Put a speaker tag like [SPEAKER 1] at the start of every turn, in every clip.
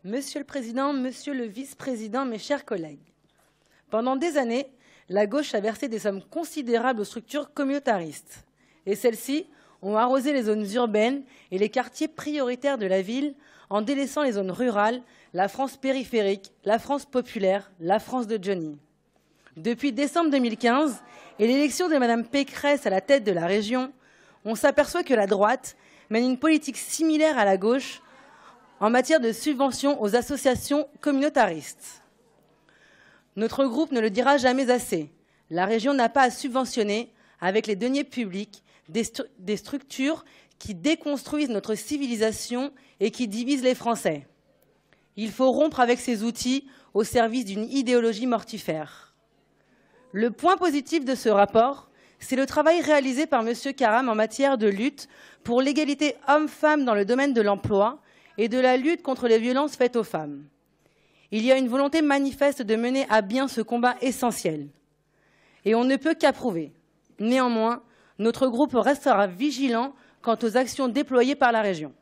[SPEAKER 1] Monsieur le Président, Monsieur le Vice-président, mes chers collègues, pendant des années, la gauche a versé des sommes considérables aux structures communautaristes. Et celles-ci ont arrosé les zones urbaines et les quartiers prioritaires de la ville en délaissant les zones rurales, la France périphérique, la France populaire, la France de Johnny. Depuis décembre 2015 et l'élection de Mme Pécresse à la tête de la région, on s'aperçoit que la droite mène une politique similaire à la gauche en matière de subventions aux associations communautaristes. Notre groupe ne le dira jamais assez. La région n'a pas à subventionner, avec les deniers publics, des structures qui déconstruisent notre civilisation et qui divisent les Français. Il faut rompre avec ces outils au service d'une idéologie mortifère. Le point positif de ce rapport, c'est le travail réalisé par M. Karam en matière de lutte pour l'égalité homme-femme dans le domaine de l'emploi et de la lutte contre les violences faites aux femmes. Il y a une volonté manifeste de mener à bien ce combat essentiel. Et on ne peut qu'approuver. Néanmoins, notre groupe restera vigilant quant aux actions déployées par la région.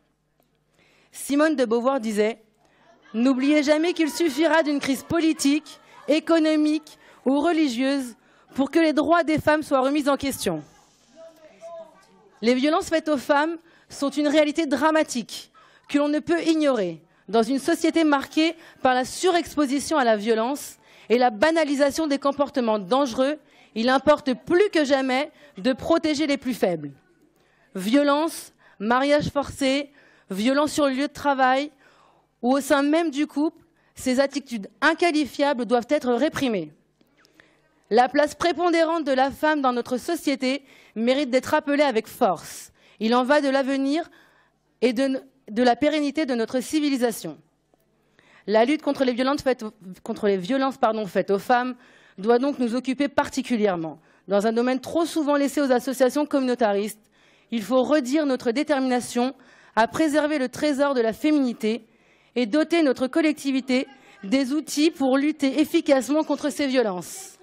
[SPEAKER 1] Simone de Beauvoir disait « N'oubliez jamais qu'il suffira d'une crise politique, économique ou religieuse pour que les droits des femmes soient remis en question. » Les violences faites aux femmes sont une réalité dramatique que l'on ne peut ignorer dans une société marquée par la surexposition à la violence et la banalisation des comportements dangereux. Il importe plus que jamais de protéger les plus faibles. Violence, mariage forcé, violence sur le lieu de travail ou au sein même du couple, ces attitudes inqualifiables doivent être réprimées. La place prépondérante de la femme dans notre société mérite d'être rappelée avec force. Il en va de l'avenir et de la pérennité de notre civilisation. La lutte contre les violences faites aux femmes doit donc nous occuper particulièrement. Dans un domaine trop souvent laissé aux associations communautaristes, il faut redire notre détermination à préserver le trésor de la féminité et doter notre collectivité des outils pour lutter efficacement contre ces violences.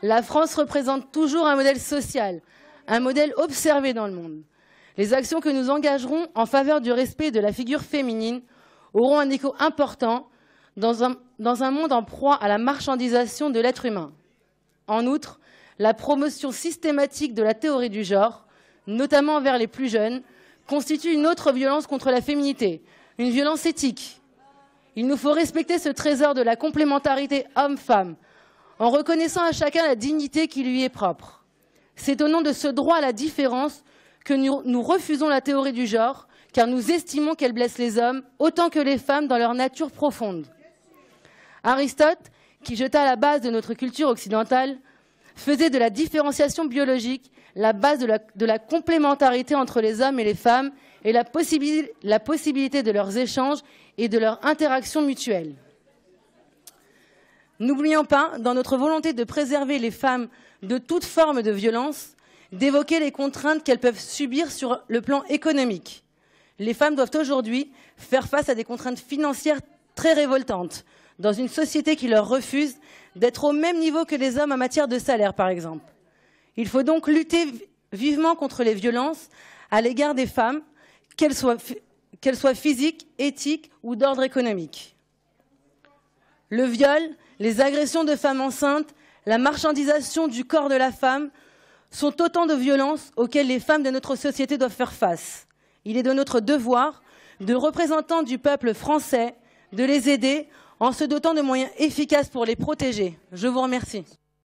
[SPEAKER 1] La France représente toujours un modèle social, un modèle observé dans le monde. Les actions que nous engagerons en faveur du respect de la figure féminine auront un écho important dans un monde en proie à la marchandisation de l'être humain. En outre, la promotion systématique de la théorie du genre, notamment envers les plus jeunes, constitue une autre violence contre la féminité, une violence éthique. Il nous faut respecter ce trésor de la complémentarité homme-femme, en reconnaissant à chacun la dignité qui lui est propre. C'est au nom de ce droit à la différence que nous refusons la théorie du genre, car nous estimons qu'elle blesse les hommes autant que les femmes dans leur nature profonde. Aristote, qui jeta à la base de notre culture occidentale, faisait de la différenciation biologique la base de la complémentarité entre les hommes et les femmes et la possibilité de leurs échanges et de leur interaction mutuelle. N'oublions pas, dans notre volonté de préserver les femmes de toute forme de violence, d'évoquer les contraintes qu'elles peuvent subir sur le plan économique. Les femmes doivent aujourd'hui faire face à des contraintes financières très révoltantes, dans une société qui leur refuse d'être au même niveau que les hommes en matière de salaire, par exemple. Il faut donc lutter vivement contre les violences à l'égard des femmes, qu'elles soient physiques, éthiques ou d'ordre économique. Le viol, les agressions de femmes enceintes, la marchandisation du corps de la femme sont autant de violences auxquelles les femmes de notre société doivent faire face. Il est de notre devoir, de représentants du peuple français, de les aider en se dotant de moyens efficaces pour les protéger. Je vous remercie.